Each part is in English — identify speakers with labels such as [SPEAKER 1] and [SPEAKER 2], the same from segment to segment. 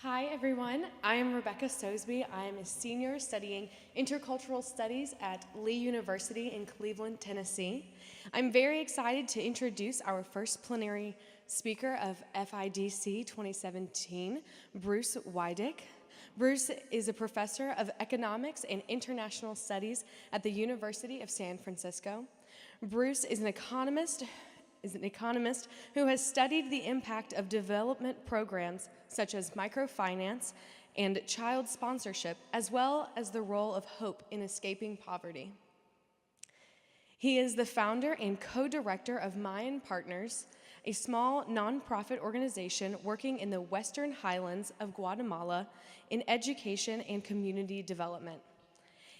[SPEAKER 1] Hi everyone, I am Rebecca Sosby. I am a senior studying intercultural studies at Lee University in Cleveland, Tennessee. I'm very excited to introduce our first plenary speaker of FIDC 2017, Bruce Wydick. Bruce is a professor of economics and international studies at the University of San Francisco. Bruce is an economist who has studied the impact of development programs such as microfinance and child sponsorship, as well as the role of hope in escaping poverty. He is the founder and co-director of Mayan Partners, a small nonprofit organization working in the Western Highlands of Guatemala in education and community development.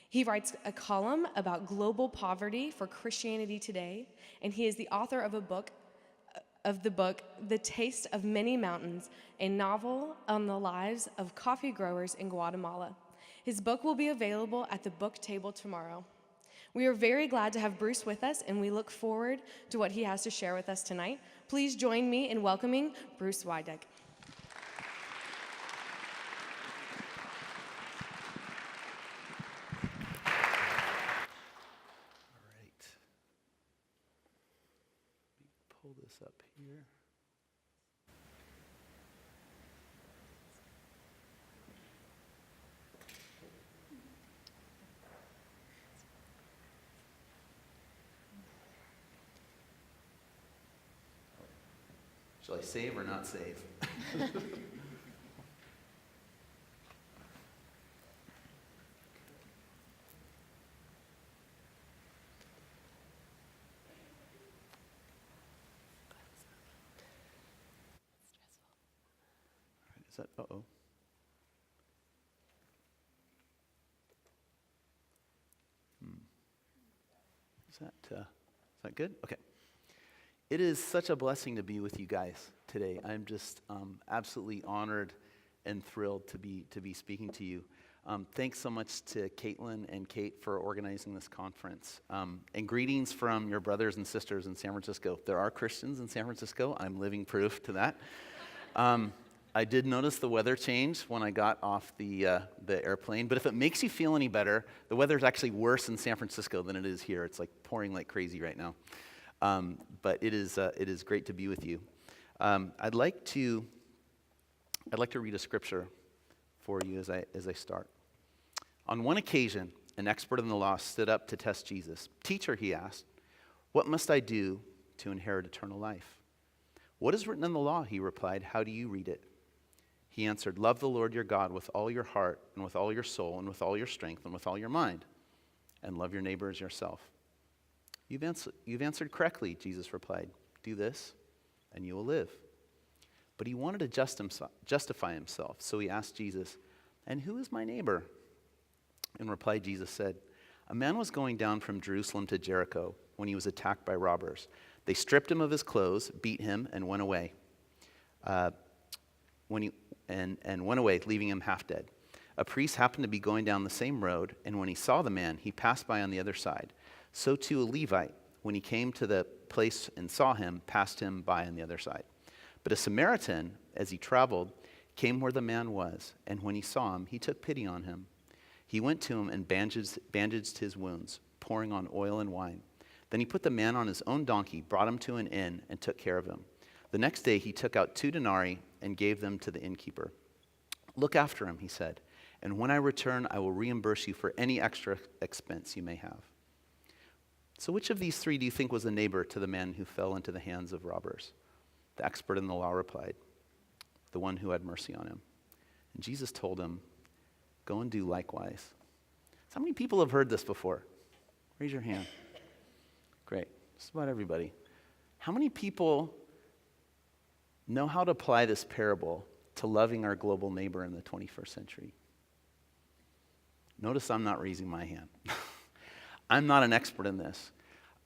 [SPEAKER 1] He writes a column about global poverty for Christianity Today, and he is the author of the book, The Taste of Many Mountains, a novel on the lives of coffee growers in Guatemala. His book will be available at the book table tomorrow. We are very glad to have Bruce with us, and we look forward to what he has to share with us tonight. Please join me in welcoming Bruce Wydick.
[SPEAKER 2] Pull this up here. Shall I save or not save? Is that, uh-oh. Is that good? Okay. It is such a blessing to be with you guys today. I'm just absolutely honored and thrilled to be speaking to you. Thanks so much to Caitlin and Kate for organizing this conference. And greetings from your brothers and sisters in San Francisco. There are Christians in San Francisco. I'm living proof to that. I did notice the weather change when I got off the airplane, but if it makes you feel any better, the weather is actually worse in San Francisco than it is here. It's like pouring like crazy right now. But it is great to be with you. I'd like to read a scripture for you as I start. On one occasion, an expert in the law stood up to test Jesus. "Teacher," he asked, "what must I do to inherit eternal life?" "What is written in the law?" he replied. "How do you read it?" He answered, "Love the Lord your God with all your heart and with all your soul and with all your strength and with all your mind, and love your neighbor as yourself." You've answered correctly," Jesus replied. "Do this, and you will live." But he wanted to justify himself, so he asked Jesus, "And who is my neighbor?" In reply, Jesus said, "A man was going down from Jerusalem to Jericho when he was attacked by robbers. They stripped him of his clothes, beat him, and went away. Went away, leaving him half dead. A priest happened to be going down the same road, and when he saw the man, he passed by on the other side. So too a Levite, when he came to the place and saw him, passed him by on the other side. But a Samaritan, as he traveled, came where the man was, and when he saw him, he took pity on him. He went to him and bandaged his wounds, pouring on oil and wine. Then he put the man on his own donkey, brought him to an inn, and took care of him. The next day he took out 2 denarii and gave them to the innkeeper. "Look after him," he said, "and when I return, I will reimburse you for any extra expense you may have." So which of these 3 do you think was a neighbor to the man who fell into the hands of robbers? The expert in the law replied, "The one who had mercy on him." And Jesus told him, "Go and do likewise." So how many people have heard this before? Raise your hand. Great. Just about everybody. How many people know how to apply this parable to loving our global neighbor in the 21st century? Notice I'm not raising my hand. I'm not an expert in this.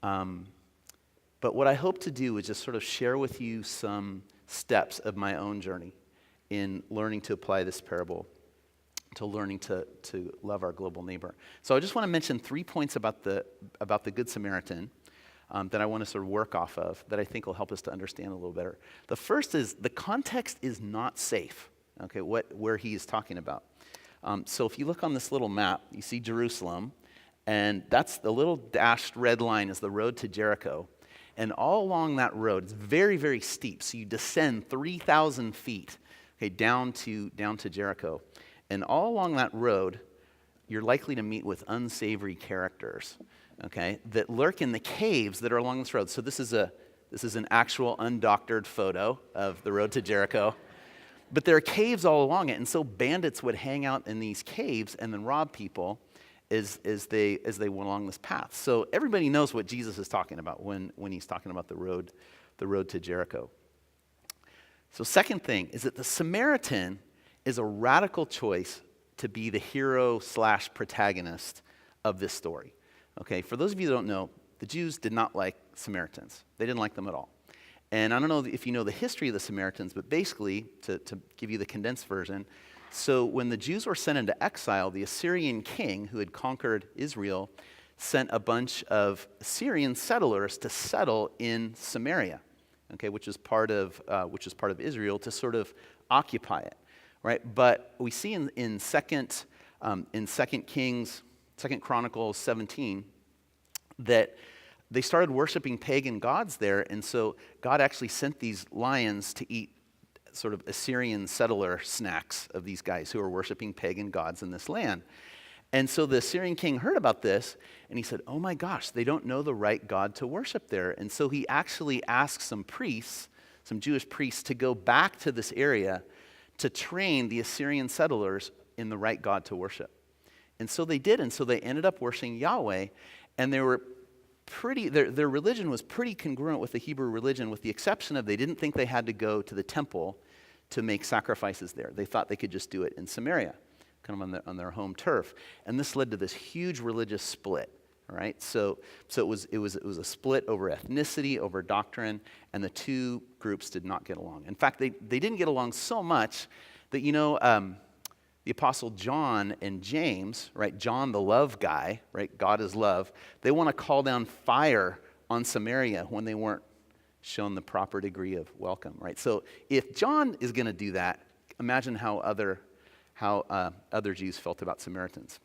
[SPEAKER 2] But what I hope to do is just sort of share with you some steps of my own journey in learning to apply this parable to learning to love our global neighbor. So I just want to mention 3 points about the Good Samaritan that I want to sort of work off of that I think will help us to understand a little better. The first is the context is not safe. okay, where he is talking about. So if you look on this little map, you see Jerusalem, and that's the little dashed red line is the road to Jericho. And all along that road, it's very, very steep. So you descend 3,000 feet, okay, down to Jericho. And all along that road, you're likely to meet with unsavory characters, okay, that lurk in the caves that are along this road. So this is an actual undoctored photo of the road to Jericho. But there are caves all along it, and so bandits would hang out in these caves and then rob people as they went along this path. So everybody knows what Jesus is talking about when he's talking about the road to Jericho. So second thing is that the Samaritan is a radical choice to be the hero/protagonist of this story. Okay, for those of you that don't know, the Jews did not like Samaritans. They didn't like them at all. And I don't know if you know the history of the Samaritans, but basically, to give you the condensed version, so when the Jews were sent into exile, the Assyrian king who had conquered Israel sent a bunch of Assyrian settlers to settle in Samaria, okay, which is part of Israel, to sort of occupy it, right? But we see in Second Chronicles 17 that they started worshiping pagan gods there, and so God actually sent these lions to eat sort of Assyrian settler snacks of these guys who are worshiping pagan gods in this land. And so the Assyrian king heard about this, and he said, oh my gosh, they don't know the right God to worship there. And so he actually asked some Jewish priests, to go back to this area to train the Assyrian settlers in the right God to worship. And so they did, and so they ended up worshiping Yahweh, and they were their religion was pretty congruent with the Hebrew religion, with the exception of they didn't think they had to go to the temple to make sacrifices there. They thought they could just do it in Samaria, kind of on their home turf. And this led to this huge religious split, right? So it was a split over ethnicity, over doctrine, and the two groups did not get along. In fact, they didn't get along so much that, the Apostle John and James, right, John the love guy, right, God is love, they want to call down fire on Samaria when they weren't shown the proper degree of welcome, right? So if John is going to do that, imagine how other Jews felt about Samaritans.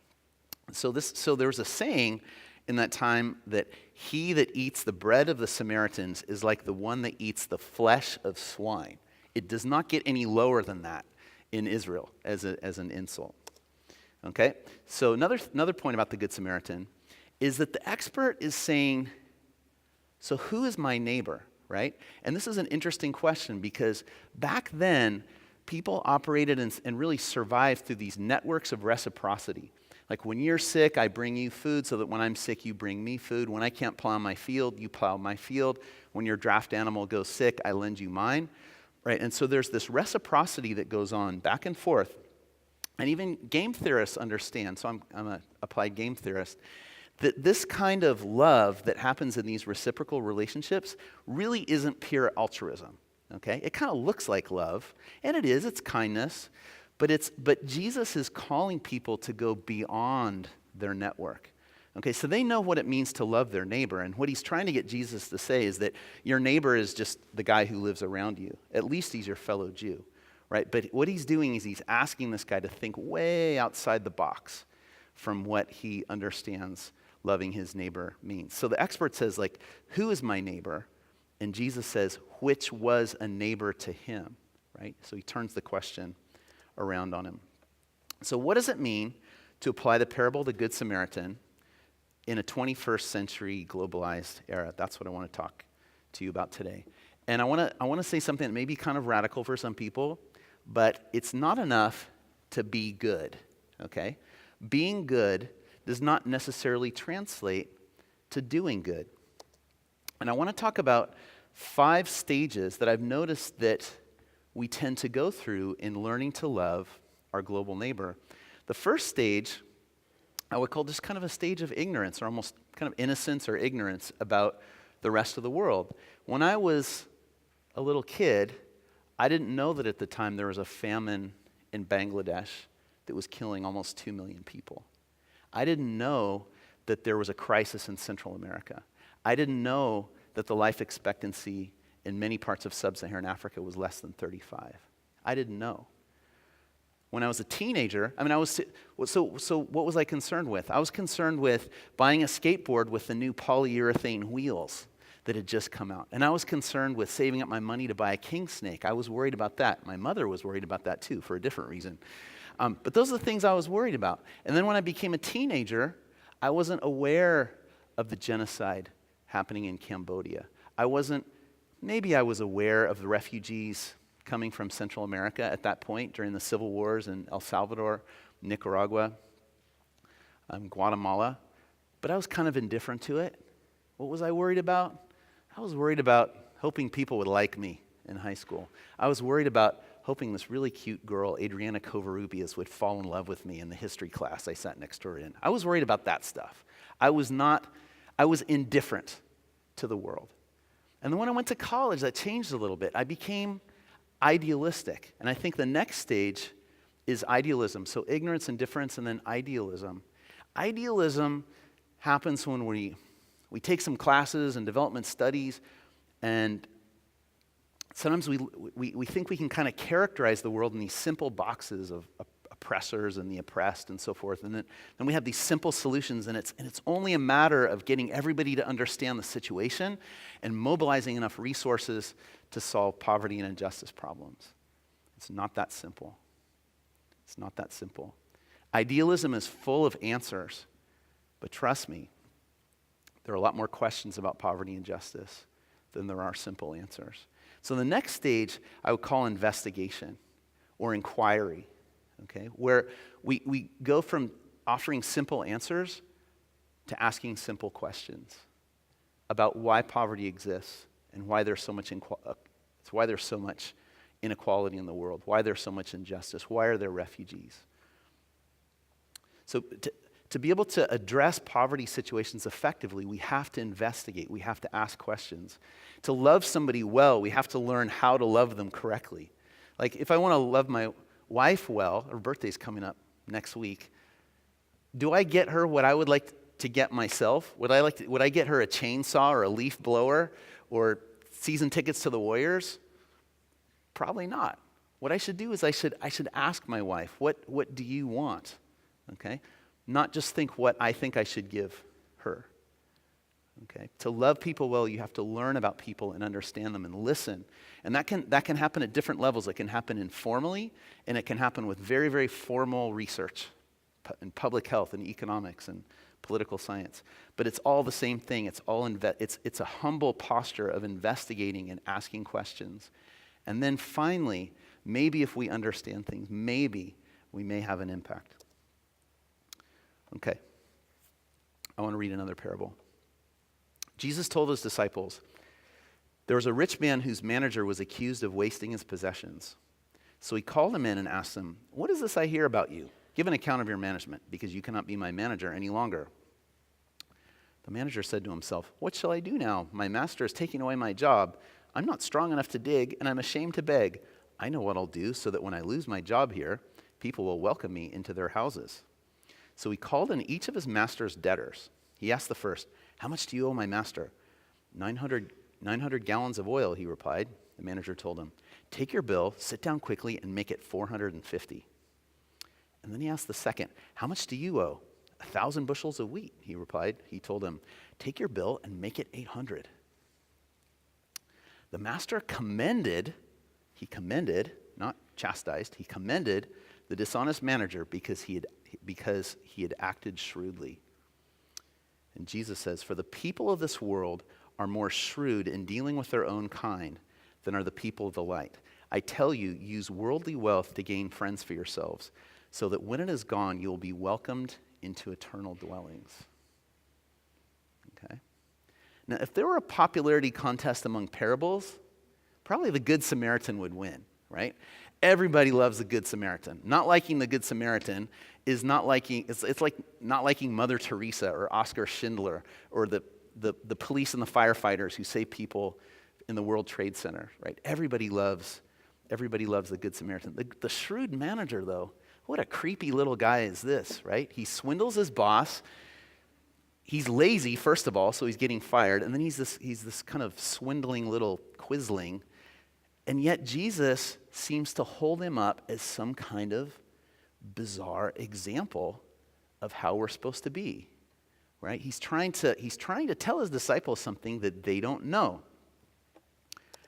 [SPEAKER 2] So there was a saying in that time that he that eats the bread of the Samaritans is like the one that eats the flesh of swine. It does not get any lower than that in Israel as an insult. Okay? So another point about the Good Samaritan is that the expert is saying, so who is my neighbor, right? And this is an interesting question because back then, people operated and really survived through these networks of reciprocity. Like when you're sick, I bring you food so that when I'm sick, you bring me food. When I can't plow my field, you plow my field. When your draft animal goes sick, I lend you mine. Right, and so there's this reciprocity that goes on back and forth. And even game theorists understand, so I'm an applied game theorist, that this kind of love that happens in these reciprocal relationships really isn't pure altruism, okay? It kind of looks like love, and it's kindness, but Jesus is calling people to go beyond their network. Okay, so they know what it means to love their neighbor, and what he's trying to get Jesus to say is that your neighbor is just the guy who lives around you. At least he's your fellow Jew, right? But what he's doing is he's asking this guy to think way outside the box from what he understands loving his neighbor means. So the expert says, like, who is my neighbor? And Jesus says, which was a neighbor to him, right? So he turns the question around on him. So what does it mean to apply the parable of the Good Samaritan in a 21st century globalized era? That's what I want to talk to you about today. And I want to say something that may be kind of radical for some people, but it's not enough to be good, okay? Being good does not necessarily translate to doing good. And I want to talk about 5 stages that I've noticed that we tend to go through in learning to love our global neighbor. The first stage I would call just kind of a stage of ignorance, or almost kind of innocence or ignorance about the rest of the world. When I was a little kid, I didn't know that at the time there was a famine in Bangladesh that was killing almost 2 million people. I didn't know that there was a crisis in Central America. I didn't know that the life expectancy in many parts of sub-Saharan Africa was less than 35. I didn't know. when I was a teenager, so what was I concerned with? I was concerned with buying a skateboard with the new polyurethane wheels that had just come out. And I was concerned with saving up my money to buy a king snake. I was worried about that. My mother was worried about that too, for a different reason. But those are the things I was worried about. And then when I became a teenager, I wasn't aware of the genocide happening in Cambodia. Maybe I was aware of the refugees coming from Central America at that point during the civil wars in El Salvador, Nicaragua, Guatemala, but I was kind of indifferent to it. What was I worried about? I was worried about hoping people would like me in high school. I was worried about hoping this really cute girl, Adriana Covarrubias, would fall in love with me in the history class I sat next to her in. I was worried about that stuff. I was indifferent to the world. And then when I went to college, that changed a little bit. I became idealistic. And I think the next stage is idealism. So ignorance, indifference, and then idealism. Idealism happens when we take some classes and development studies, and sometimes we think we can kind of characterize the world in these simple boxes of oppressors and the oppressed and so forth. And then we have these simple solutions, and it's only a matter of getting everybody to understand the situation and mobilizing enough resources to solve poverty and injustice problems. It's not that simple. It's not that simple. Idealism is full of answers, but trust me, there are a lot more questions about poverty and justice than there are simple answers. So the next stage I would call investigation or inquiry, okay, where we go from offering simple answers to asking simple questions about why poverty exists and why there's so much inequality in the world, why there's so much injustice, why are there refugees. So to be able to address poverty situations effectively, we have to investigate, we have to ask questions. To love somebody well, we have to learn how to love them correctly. Like if I want to love my wife well, her birthday's coming up next week, do I get her what I would like to get myself? Would I get her a chainsaw or a leaf blower or season tickets to the Warriors? Probably not. What I should do is I should ask my wife, what do you want? Okay? Not just think what I think I should give her. Okay? To love people well, you have to learn about people and understand them and listen. And that can happen at different levels. It can happen informally, and it can happen with very, very formal research in public health and economics and political science. But it's all the same thing. It's a humble posture of investigating and asking questions. And then finally, maybe if we understand things, maybe we may have an impact. Okay, I want to read another parable. Jesus told his disciples, there was a rich man whose manager was accused of wasting his possessions. So he called him in and asked him, what is this I hear about you? Give an account of your management, because you cannot be my manager any longer. The manager said to himself, what shall I do now? My master is taking away my job. I'm not strong enough to dig, and I'm ashamed to beg. I know what I'll do so that when I lose my job here, people will welcome me into their houses. So he called in each of his master's debtors. He asked the first, how much do you owe my master? 900 gallons of oil, he replied. The manager told him, take your bill, sit down quickly, and make it 450. And then he asked the second, how much do you owe? 1,000 bushels of wheat, he replied. He told him, take your bill and make it 800. The master commended, not chastised, he commended the dishonest manager because he had acted shrewdly. And Jesus says, for the people of this world are more shrewd in dealing with their own kind than are the people of the light. I tell you, use worldly wealth to gain friends for yourselves, so that when it is gone, you will be welcomed into eternal dwellings. Okay? Now, if there were a popularity contest among parables, probably the Good Samaritan would win, right? Everybody loves the Good Samaritan. Not liking the Good Samaritan is not liking, it's like not liking Mother Teresa or Oskar Schindler or the police and the firefighters who save people in the World Trade Center, right? Everybody loves the Good Samaritan. The shrewd manager, though, what a creepy little guy is this, right? He swindles his boss. He's lazy, first of all, so he's getting fired. And then he's this kind of swindling little quisling. And yet Jesus seems to hold him up as some kind of bizarre example of how we're supposed to be, right? He's trying to tell his disciples something that they don't know.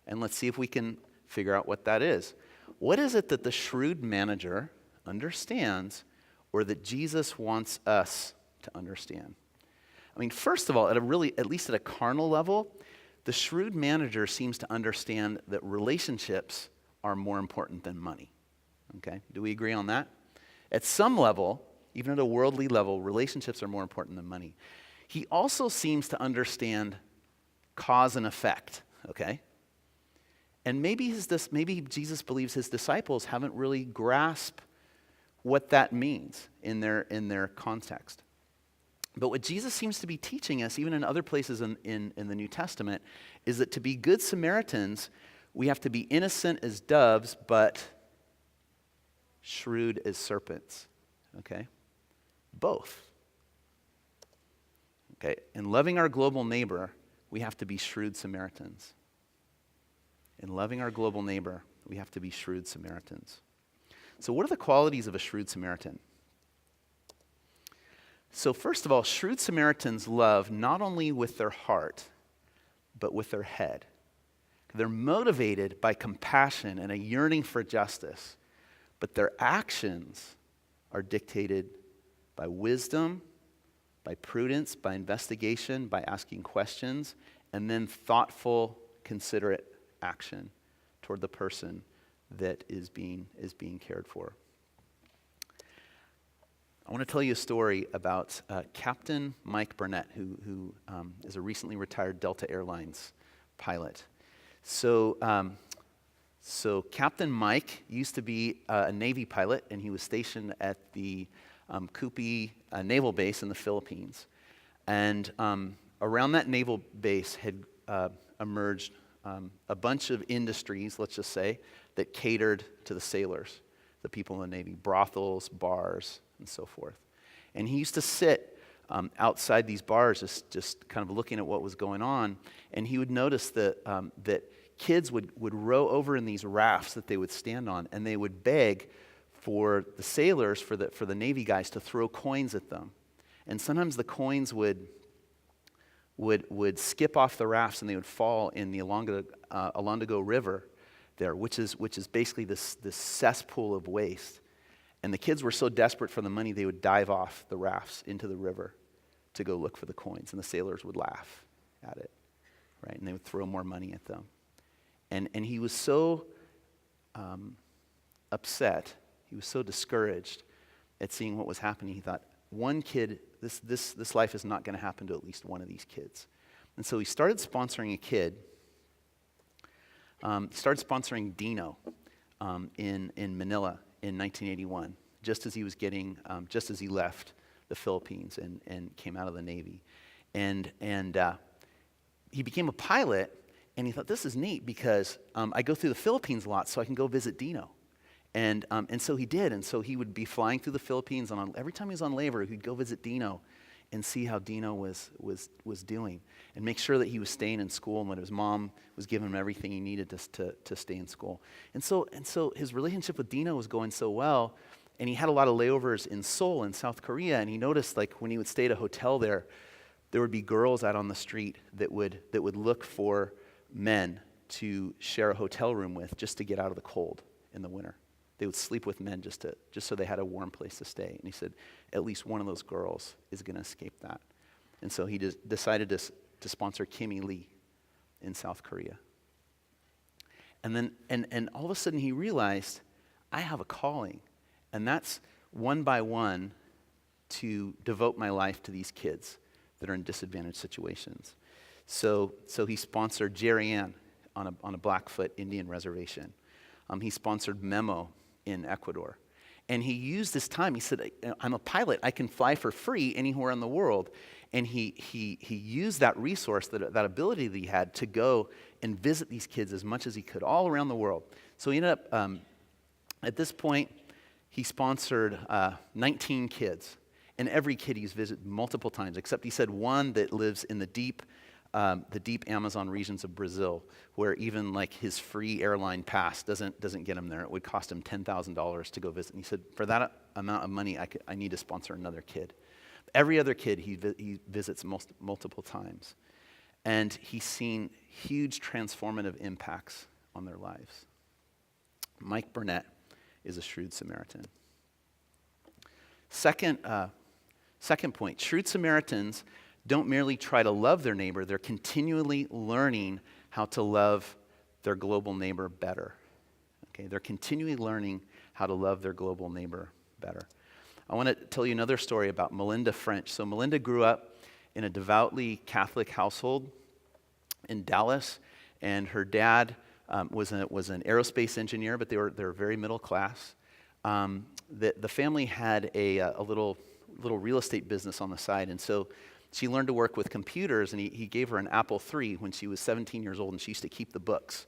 [SPEAKER 2] And let's see if we can figure out what that is. What is it that the shrewd manager understands, or that Jesus wants us to understand? I mean, first of all, at least at a carnal level, the shrewd manager seems to understand that relationships are more important than money. Okay? Do we agree on that? At some level, even at a worldly level, relationships are more important than money. He also seems to understand cause and effect, okay? And maybe Jesus believes his disciples haven't really grasped what that means in their context. But what Jesus seems to be teaching us, even in other places in the New Testament, is that to be good Samaritans, we have to be innocent as doves, but shrewd as serpents. Okay? Both. Okay? In loving our global neighbor, we have to be shrewd Samaritans. In loving our global neighbor, we have to be shrewd Samaritans. So what are the qualities of a shrewd Samaritan? So first of all, shrewd Samaritans love not only with their heart, but with their head. They're motivated by compassion and a yearning for justice, but their actions are dictated by wisdom, by prudence, by investigation, by asking questions, and then thoughtful, considerate action toward the person that is being cared for. I want to tell you a story about Captain Mike Burnett, who is a recently retired Delta Airlines pilot. So Captain Mike used to be a Navy pilot, and he was stationed at the Kupi Naval Base in the Philippines. And around that naval base had emerged a bunch of industries, let's just say, that catered to the sailors, the people in the Navy, brothels, bars, and so forth. And he used to sit outside these bars just kind of looking at what was going on, and he would notice that kids would row over in these rafts that they would stand on, and they would beg for the sailors, for the Navy guys to throw coins at them. And sometimes the coins would skip off the rafts and they would fall in the Alondago River there, which is basically this cesspool of waste. And the kids were so desperate for the money, they would dive off the rafts into the river to go look for the coins. And the sailors would laugh at it, right? And they would throw more money at them. And he was so upset, he was so discouraged at seeing what was happening. He thought, one kid, this life is not going to happen to at least one of these kids. And so he started sponsoring a kid, started sponsoring Dino in Manila in 1981, just as he left the Philippines and came out of the Navy. And he became a pilot, and he thought, this is neat because I go through the Philippines a lot, so I can go visit Dino. And so he did, and so he would be flying through the Philippines, and every time he was on labor, he'd go visit Dino and see how Dino was doing, and make sure that he was staying in school and that his mom was giving him everything he needed to stay in school. And so his relationship with Dino was going so well, and he had a lot of layovers in Seoul in South Korea, and he noticed, like, when he would stay at a hotel there would be girls out on the street that would look for men to share a hotel room with just to get out of the cold in the winter. They would sleep with men just so they had a warm place to stay. And he said, at least one of those girls is going to escape that. And so he decided to sponsor Kimmy Lee in South Korea. And then and all of a sudden he realized, I have a calling, and that's one by one to devote my life to these kids that are in disadvantaged situations. So he sponsored Jerry Ann on a Blackfoot Indian reservation. He sponsored Memo in Ecuador. And he used this time, he said, I'm a pilot, I can fly for free anywhere in the world. And he used that resource, that ability that he had to go and visit these kids as much as he could all around the world. So he ended up, at this point, he sponsored 19 kids. And every kid he's visited multiple times, except he said one that lives in the deep Amazon regions of Brazil, where even like his free airline pass doesn't get him there. It would cost him $10,000 to go visit. And he said, for that amount of money, I need to sponsor another kid. Every other kid he visits multiple times. And he's seen huge transformative impacts on their lives. Mike Burnett is a Shrewd Samaritan. Second point, Shrewd Samaritans don't merely try to love their neighbor, they're continually learning how to love their global neighbor better. Okay, they're continually learning how to love their global neighbor better. I want to tell you another story about Melinda French. So Melinda grew up in a devoutly Catholic household in Dallas, and her dad was an aerospace engineer, but they were very middle class. The family had a little real estate business on the side, and so she learned to work with computers, and he gave her an Apple III when she was 17 years old, and she used to keep the books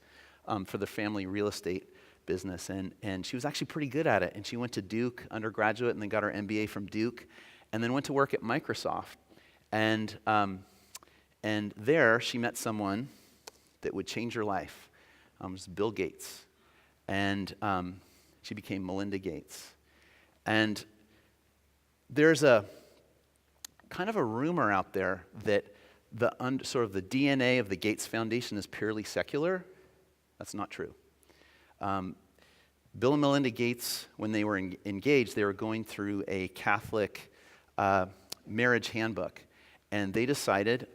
[SPEAKER 2] for the family real estate business, and she was actually pretty good at it. And she went to Duke undergraduate, and then got her MBA from Duke, and then went to work at Microsoft. And there she met someone that would change her life. It was Bill Gates, and she became Melinda Gates. And there's a kind of a rumor out there that sort of the DNA of the Gates Foundation is purely secular. That's not true. Bill and Melinda Gates, when they were engaged, they were going through a Catholic marriage handbook. And they decided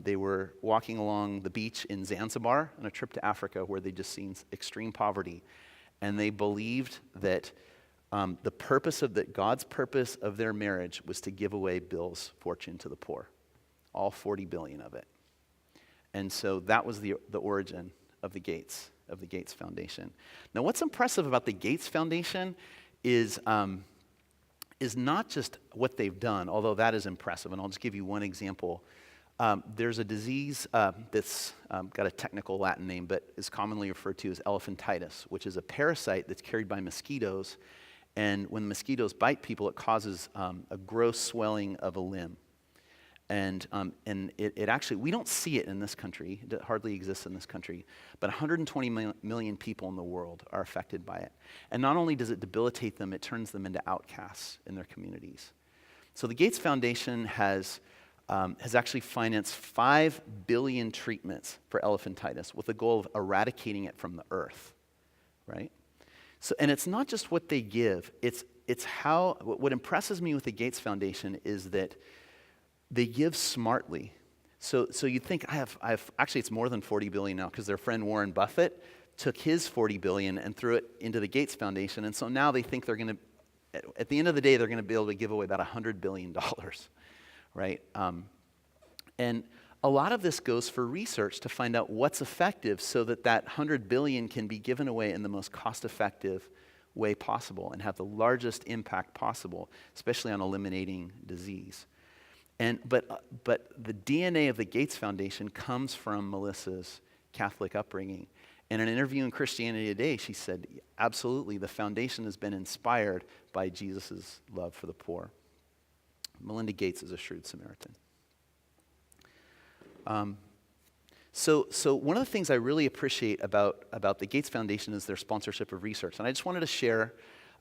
[SPEAKER 2] they were walking along the beach in Zanzibar on a trip to Africa where they'd just seen extreme poverty. And they believed that God's purpose of their marriage was to give away Bill's fortune to the poor, all 40 billion of it. And so that was the origin of the Gates Foundation. Now, what's impressive about the Gates Foundation is not just what they've done, although that is impressive, and I'll just give you one example. There's a disease that's got a technical Latin name, but is commonly referred to as elephantitis, which is a parasite that's carried by mosquitoes, and when the mosquitoes bite people, it causes a gross swelling of a limb. And it actually, we don't see it in this country, it hardly exists in this country, but 120 million people in the world are affected by it. And not only does it debilitate them, it turns them into outcasts in their communities. So the Gates Foundation has actually financed 5 billion treatments for elephantitis with the goal of eradicating it from the earth, right? So, and it's not just what they give, it's how, what impresses me with the Gates Foundation is that they give smartly. So you'd think, actually it's more than 40 billion now, because their friend Warren Buffett took his 40 billion and threw it into the Gates Foundation, and so now they think they're going to, at the end of the day, they're going to be able to give away about $100 billion, right? And a lot of this goes for research to find out what's effective so that 100 billion can be given away in the most cost-effective way possible and have the largest impact possible, especially on eliminating disease. But the DNA of the Gates Foundation comes from Melissa's Catholic upbringing. In an interview in Christianity Today, she said, absolutely, the foundation has been inspired by Jesus' love for the poor. Melinda Gates is a Shrewd Samaritan. So one of the things I really appreciate about the Gates Foundation is their sponsorship of research. And I just wanted to share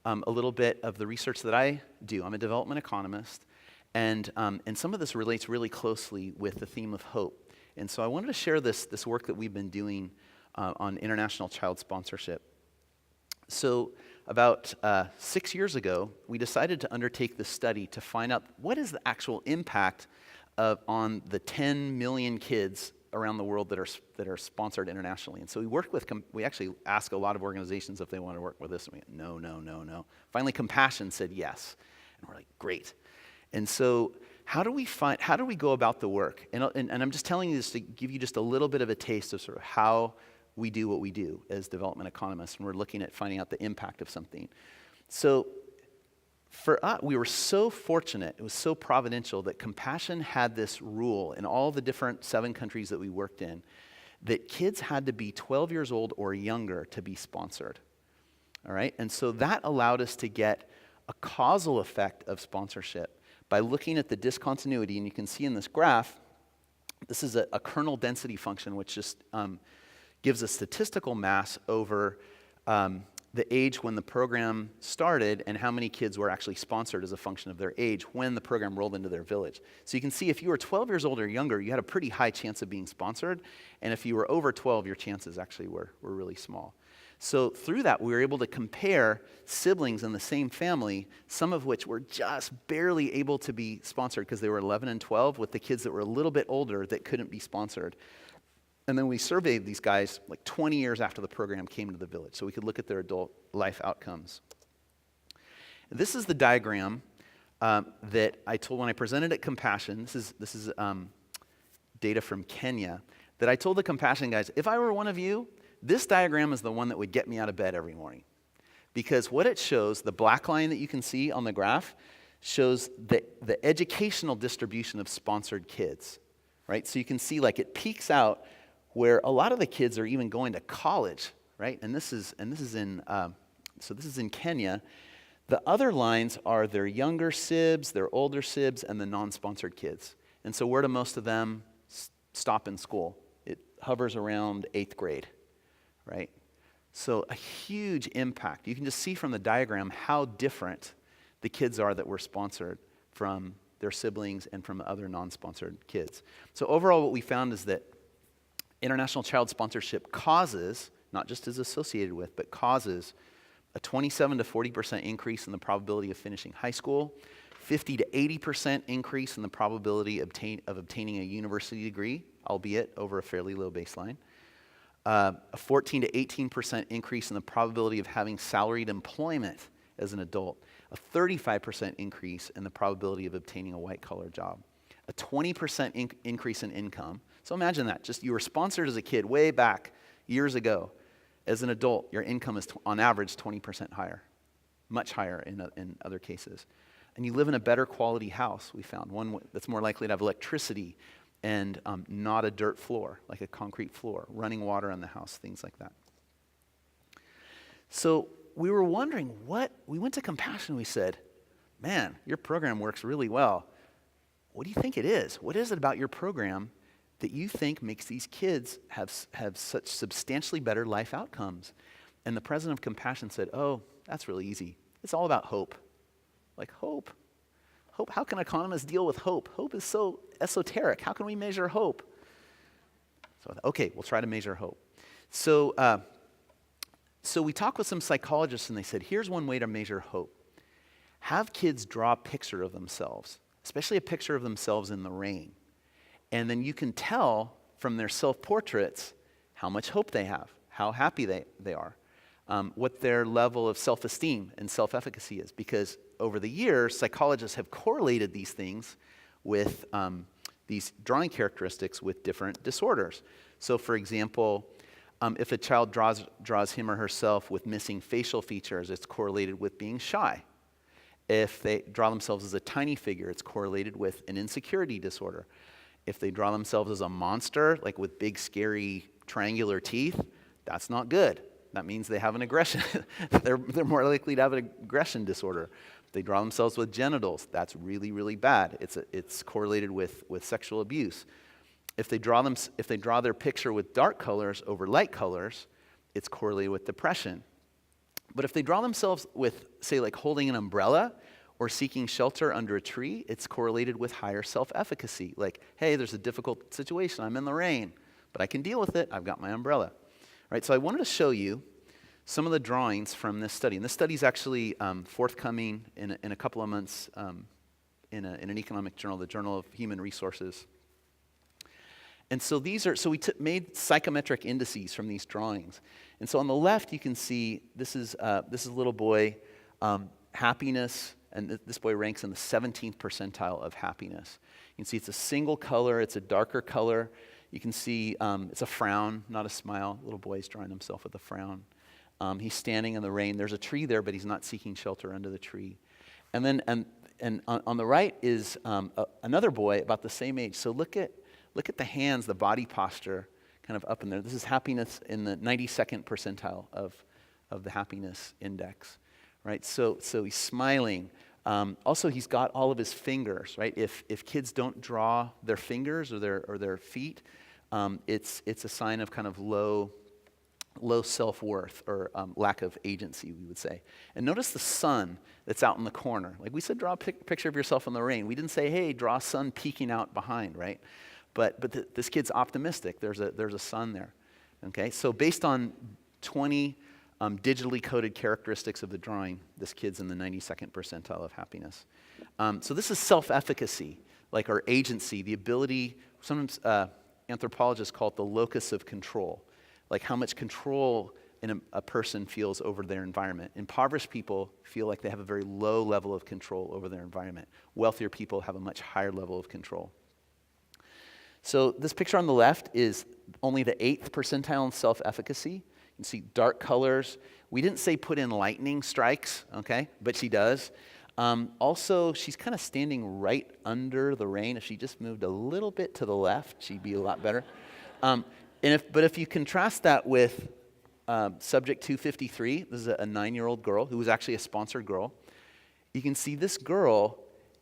[SPEAKER 2] a little bit of the research that I do. I'm a development economist, and some of this relates really closely with the theme of hope. And so I wanted to share this work that we've been doing on international child sponsorship. So about 6 years ago, we decided to undertake this study to find out what is the actual impact on the 10 million kids around the world that are sponsored internationally. And so we actually ask a lot of organizations if they want to work with us. And we went, no. Finally, Compassion said yes. And we're like, great. And so how do we go about the work? And I'm just telling you this to give you just a little bit of a taste of sort of how we do what we do as development economists when we're looking at finding out the impact of something. So for us, we were so fortunate, it was so providential that Compassion had this rule in all the different 7 countries that we worked in, that kids had to be 12 years old or younger to be sponsored. All right? And so that allowed us to get a causal effect of sponsorship by looking at the discontinuity, and you can see in this graph, this is a kernel density function, which just gives a statistical mass over the age when the program started and how many kids were actually sponsored as a function of their age when the program rolled into their village. So you can see if you were 12 years old or younger, you had a pretty high chance of being sponsored. And if you were over 12, your chances actually were really small. So through that, we were able to compare siblings in the same family, some of which were just barely able to be sponsored because they were 11 and 12, with the kids that were a little bit older that couldn't be sponsored. And then we surveyed these guys like 20 years after the program came to the village, so we could look at their adult life outcomes. This is the diagram that I told when I presented at Compassion. This is data from Kenya that I told the Compassion guys, if I were one of you, this diagram is the one that would get me out of bed every morning. Because what it shows, the black line that you can see on the graph, shows the educational distribution of sponsored kids, right? So you can see like it peaks out where a lot of the kids are even going to college, right? And this is in Kenya. The other lines are their younger sibs, their older sibs, and the non-sponsored kids. And so where do most of them stop in school? It hovers around 8th grade, right? So a huge impact. You can just see from the diagram how different the kids are that were sponsored from their siblings and from other non-sponsored kids. So overall what we found is that international child sponsorship causes, not just is associated with, but causes a 27 to 40% increase in the probability of finishing high school, 50 to 80% increase in the probability of obtaining a university degree, albeit over a fairly low baseline, a 14 to 18% increase in the probability of having salaried employment as an adult, a 35% increase in the probability of obtaining a white-collar job, a 20% increase in income. So imagine that. Just you were sponsored as a kid way back years ago. As an adult, your income is on average 20% higher, much higher in other cases. And you live in a better quality house, we found, one that's more likely to have electricity and not a dirt floor, like a concrete floor, running water in the house, things like that. So we were wondering we went to Compassion, we said, man, your program works really well. What do you think it is? What is it about your program that you think makes these kids have such substantially better life outcomes? And the president of Compassion said, oh, that's really easy. It's all about hope. Like hope? Hope, how can economists deal with hope? Hope is so esoteric. How can we measure hope? So, okay, we'll try to measure hope. So we talked with some psychologists and they said, here's one way to measure hope. Have kids draw a picture of themselves, especially a picture of themselves in the rain. And then you can tell from their self-portraits how much hope they have, how happy they are, what their level of self-esteem and self-efficacy is. Because over the years, psychologists have correlated these things with these drawing characteristics with different disorders. So for example, if a child draws him or herself with missing facial features, it's correlated with being shy. If they draw themselves as a tiny figure, it's correlated with an insecurity disorder. If they draw themselves as a monster, like with big, scary, triangular teeth, that's not good. That means they have an aggression. They're more likely to have an aggression disorder. If they draw themselves with genitals, that's really, really bad. It's correlated with sexual abuse. If they draw their picture with dark colors over light colors, it's correlated with depression. But if they draw themselves with, say, like holding an umbrella or seeking shelter under a tree, it's correlated with higher self-efficacy. Like, hey, there's a difficult situation. I'm in the rain, but I can deal with it. I've got my umbrella. Right, so I wanted to show you some of the drawings from this study. And this study is actually forthcoming in a couple of months in an economic journal, the Journal of Human Resources. And so we made psychometric indices from these drawings. And so on the left, you can see this is a little boy, happiness, and this boy ranks in the 17th percentile of happiness. You can see it's a single color, it's a darker color. You can see it's a frown, not a smile. Little boy's drawing himself with a frown. He's standing in the rain. There's a tree there, but he's not seeking shelter under the tree. And then on the right is another boy about the same age. So look at the hands, the body posture, kind of up in there. This is happiness in the 92nd percentile of the happiness index, right? So he's smiling. Also, he's got all of his fingers, right? If kids don't draw their fingers or their feet, it's a sign of kind of low low self-worth or lack of agency, we would say. And notice the sun that's out in the corner. Like we said, draw a picture of yourself in the rain. We didn't say, hey, draw a sun peeking out behind, right? But this kid's optimistic. There's a sun there. Okay, so based on 20 digitally coded characteristics of the drawing, this kid's in the 92nd percentile of happiness. So this is self-efficacy, like our agency, the ability, sometimes anthropologists call it the locus of control, like how much control a person feels over their environment. Impoverished people feel like they have a very low level of control over their environment. Wealthier people have a much higher level of control. So this picture on the left is only the 8th percentile in self-efficacy. You can see dark colors. We didn't say put in lightning strikes, okay, but she does. Also, she's kind of standing right under the rain. If she just moved a little bit to the left, she'd be a lot better. But if you contrast that with subject 253, this is a 9-year-old girl who was actually a sponsored girl. You can see this girl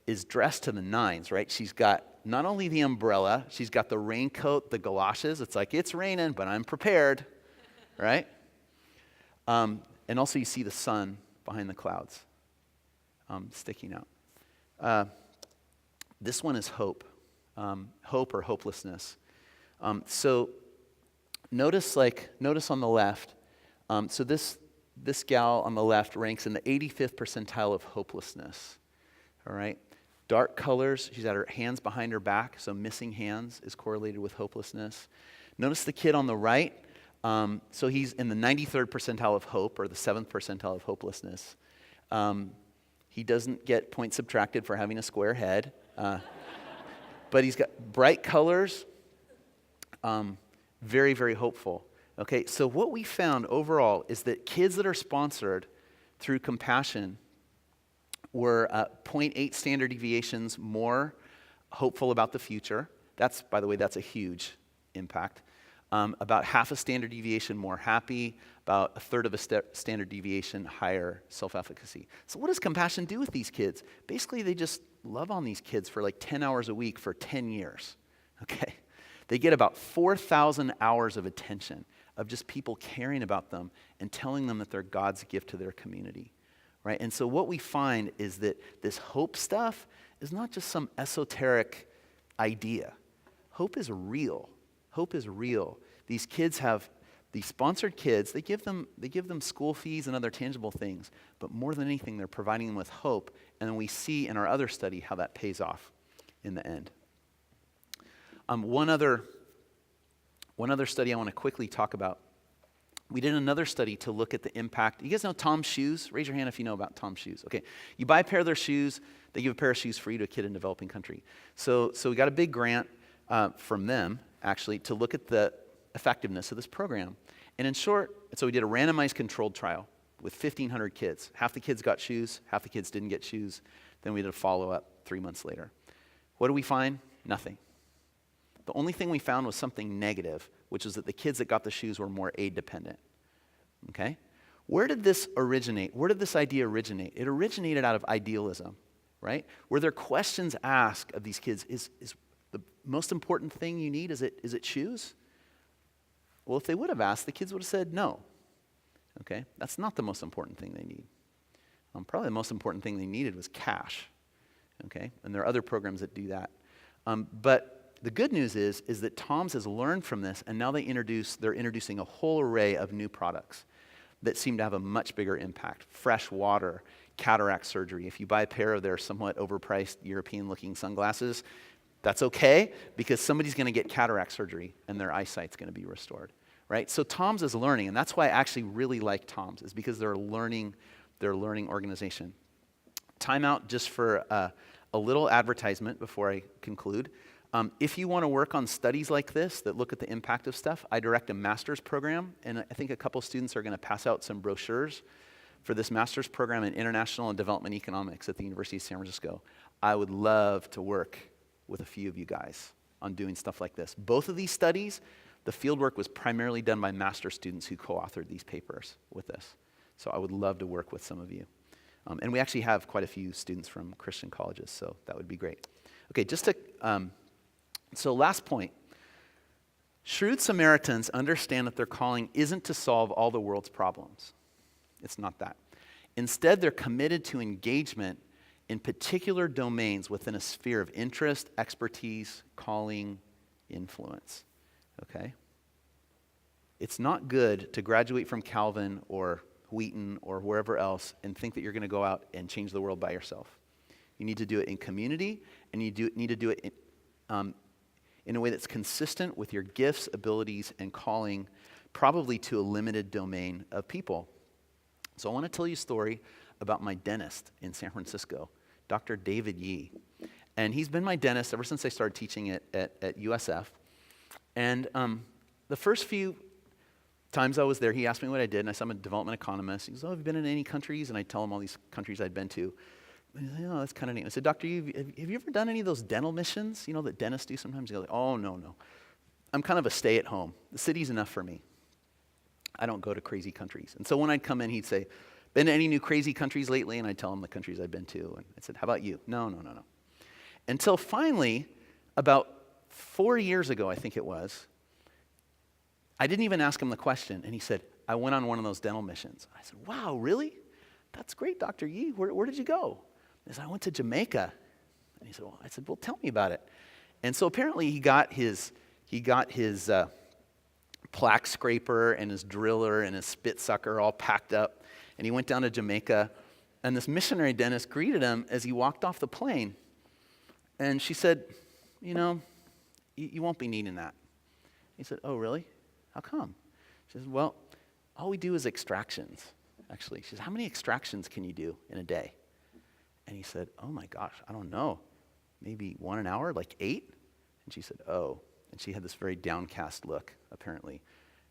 [SPEAKER 2] is dressed to the nines, right? She's got not only the umbrella, she's got the raincoat, the galoshes. It's like, it's raining, but I'm prepared, right? And also you see the sun behind the clouds sticking out. This one is hope, hope or hopelessness. So notice on the left, so this gal on the left ranks in the 85th percentile of hopelessness, all right? Dark colors, she's got her hands behind her back, so missing hands is correlated with hopelessness. Notice the kid on the right, so he's in the 93rd percentile of hope, or the 7th percentile of hopelessness. He doesn't get points subtracted for having a square head, but he's got bright colors, very, very hopeful. Okay, so what we found overall is that kids that are sponsored through compassion were 0.8 standard deviations more hopeful about the future. By the way, that's a huge impact. About half a standard deviation more happy, about a third of a standard deviation higher self-efficacy. So what does compassion do with these kids? Basically, they just love on these kids for like 10 hours a week for 10 years, okay? They get about 4,000 hours of attention of just people caring about them and telling them that they're God's gift to their community, right? And so what we find is that this hope stuff is not just some esoteric idea. Hope is real. Hope is real. These sponsored kids, they give them school fees and other tangible things, but more than anything, they're providing them with hope, and then we see in our other study how that pays off in the end. One other study I want to quickly talk about. We did another study to look at the impact. You guys know Tom's Shoes? Raise your hand if you know about Tom's Shoes. Okay, you buy a pair of their shoes, they give a pair of shoes free to a kid in a developing country. So we got a big grant from them, actually, to look at the effectiveness of this program. And in short, so we did a randomized controlled trial with 1,500 kids. Half the kids got shoes, half the kids didn't get shoes. Then we did a follow-up 3 months later. What did we find? Nothing. The only thing we found was something negative, which is that the kids that got the shoes were more aid-dependent, okay? Where did this originate? Where did this idea originate? It originated out of idealism, right? Were there questions asked of these kids, is the most important thing you need, is it shoes? Well, if they would have asked, the kids would have said no, okay? That's not the most important thing they need. Probably the most important thing they needed was cash, okay? And there are other programs that do that. But the good news is that Tom's has learned from this, and now they're introducing a whole array of new products that seem to have a much bigger impact. Fresh water, cataract surgery. If you buy a pair of their somewhat overpriced European-looking sunglasses, that's okay, because somebody's going to get cataract surgery, and their eyesight's going to be restored, right? So Tom's is learning, and that's why I actually really like Tom's, is because they're a learning organization. Time out just for a little advertisement before I conclude. If you want to work on studies like this that look at the impact of stuff, I direct a master's program, and I think a couple students are going to pass out some brochures for this master's program in International and Development Economics at the University of San Francisco. I would love to work with a few of you guys on doing stuff like this. Both of these studies, the fieldwork was primarily done by master's students who co-authored these papers with us. So I would love to work with some of you. And we actually have quite a few students from Christian colleges, so that would be great. Okay, so last point. Shrewd Samaritans understand that their calling isn't to solve all the world's problems. It's not that. Instead, they're committed to engagement in particular domains within a sphere of interest, expertise, calling, influence. Okay? It's not good to graduate from Calvin or Wheaton or wherever else and think that you're going to go out and change the world by yourself. You need to do it in community, and you need to do it in a way that's consistent with your gifts, abilities, and calling, probably to a limited domain of people. So I want to tell you a story about my dentist in San Francisco, Dr. David Yee. And he's been my dentist ever since I started teaching at USF. And the first few times I was there, he asked me what I did, and I said I'm a development economist. He goes, oh, have you been in any countries? And I tell him all these countries I'd been to. And he said, oh, that's kind of neat. I said, Doctor, have you ever done any of those dental missions, that dentists do sometimes? He goes, oh, no. I'm kind of a stay-at-home. The city's enough for me. I don't go to crazy countries. And so when I'd come in, he'd say, been to any new crazy countries lately? And I'd tell him the countries I'd been to. And I said, how about you? No. Until finally, about 4 years ago, I think it was, I didn't even ask him the question. And he said, I went on one of those dental missions. I said, wow, really? That's great, Dr. Yee. Where did you go? He said, I went to Jamaica. And he said, well, tell me about it. And so apparently he got his plaque scraper and his driller and his spit sucker all packed up. And he went down to Jamaica. And this missionary dentist greeted him as he walked off the plane. And she said, you won't be needing that. He said, oh, really? How come? She says, well, all we do is extractions, actually. She says, how many extractions can you do in a day? And he said, oh my gosh, I don't know. Maybe 1 an hour, like 8? And she said, oh. And she had this very downcast look, apparently.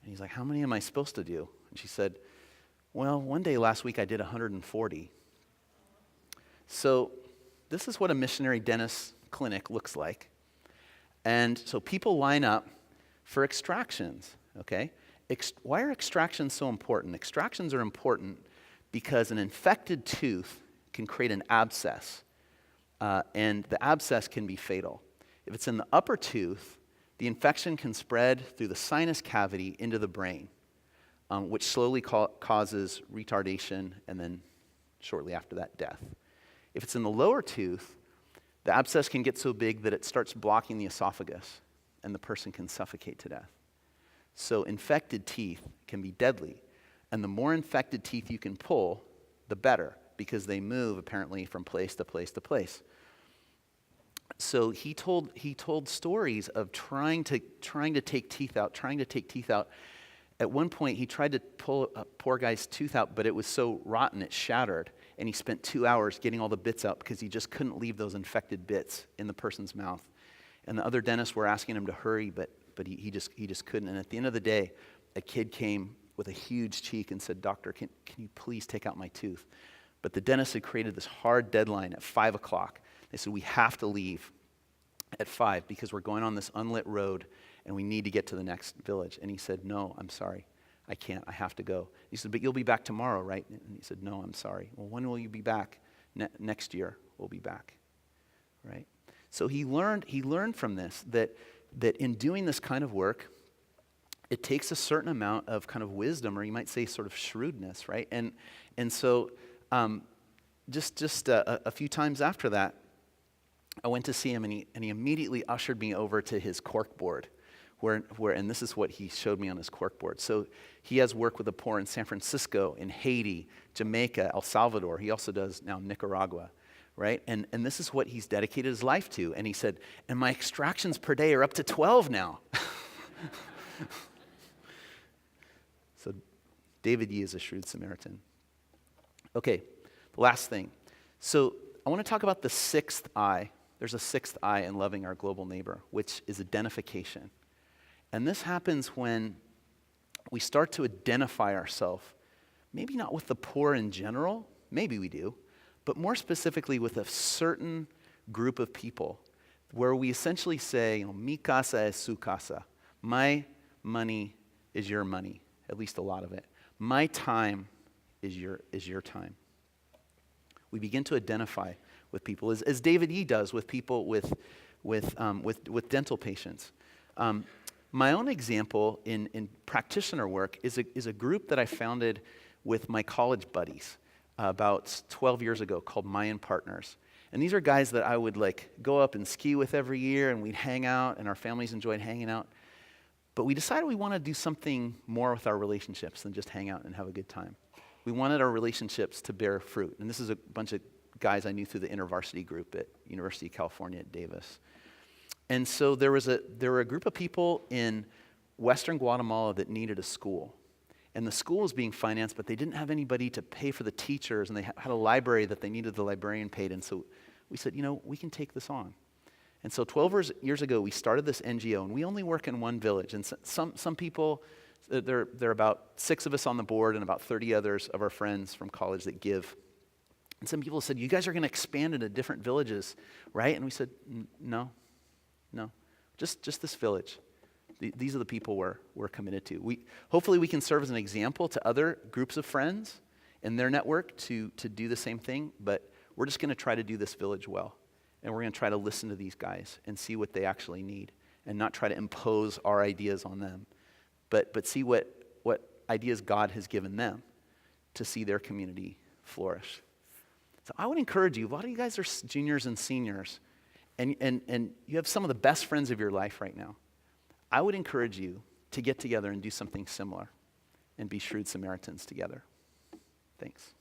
[SPEAKER 2] And he's like, how many am I supposed to do? And she said, well, one day last week I did 140. So this is what a missionary dentist clinic looks like. And so people line up for extractions, okay? Why are extractions so important? Extractions are important because an infected tooth can create an abscess, and the abscess can be fatal. If it's in the upper tooth, the infection can spread through the sinus cavity into the brain, which slowly causes retardation and then shortly after that, death. If it's in the lower tooth, the abscess can get so big that it starts blocking the esophagus, and the person can suffocate to death. So infected teeth can be deadly, and the more infected teeth you can pull, the better, because they move apparently from place to place to place. So he told stories of trying to take teeth out. At one point, he tried to pull a poor guy's tooth out, but it was so rotten it shattered, and he spent 2 hours getting all the bits out because he just couldn't leave those infected bits in the person's mouth. And the other dentists were asking him to hurry, but he just couldn't. And at the end of the day, a kid came with a huge cheek and said, Doctor, can you please take out my tooth? But the dentist had created this hard deadline at 5 o'clock. They said, we have to leave at 5 because we're going on this unlit road and we need to get to the next village. And he said, no, I'm sorry. I can't. I have to go. He said, but you'll be back tomorrow, right? And he said, no, I'm sorry. Well, when will you be back? Next year, we'll be back, right? So he learned from this that in doing this kind of work, it takes a certain amount of kind of wisdom, or you might say sort of shrewdness, right? And so just a few times after that, I went to see him, and he immediately ushered me over to his cork board, where and this is what he showed me on his cork board. So he has work with the poor in San Francisco, in Haiti, Jamaica, El Salvador. He also does now Nicaragua, right? And this is what he's dedicated his life to. And he said, and my extractions per day are up to 12 now. So David Yee is a shrewd Samaritan. Okay, the last thing. So I want to talk about the sixth I. There's a sixth I in loving our global neighbor, which is identification. And this happens when we start to identify ourselves, maybe not with the poor in general, maybe we do, but more specifically with a certain group of people where we essentially say, mi casa es su casa. My money is your money, at least a lot of it. My time is your time. We begin to identify with people, as David Yee does with people with dental patients. My own example in practitioner work is a group that I founded with my college buddies about 12 years ago called Mayan Partners. And these are guys that I would like go up and ski with every year, and we'd hang out, and our families enjoyed hanging out. But we decided we want to do something more with our relationships than just hang out and have a good time. We wanted our relationships to bear fruit. And this is a bunch of guys I knew through the InterVarsity group at University of California at Davis. And so there were a group of people in Western Guatemala that needed a school. And the school was being financed, but they didn't have anybody to pay for the teachers, and they had a library that they needed the librarian paid. And so we said, we can take this on. And so 12 years ago, we started this NGO, and we only work in one village. And some people, there are about 6 of us on the board and about 30 others of our friends from college that give. And some people said, you guys are going to expand into different villages, right? And we said, no, just this village. These are the people we're committed to. Hopefully we can serve as an example to other groups of friends in their network to do the same thing, but we're just going to try to do this village well. And we're going to try to listen to these guys and see what they actually need and not try to impose our ideas on them, but see what ideas God has given them to see their community flourish. So I would encourage you, a lot of you guys are juniors and seniors, and you have some of the best friends of your life right now. I would encourage you to get together and do something similar and be Shrewd Samaritans together. Thanks.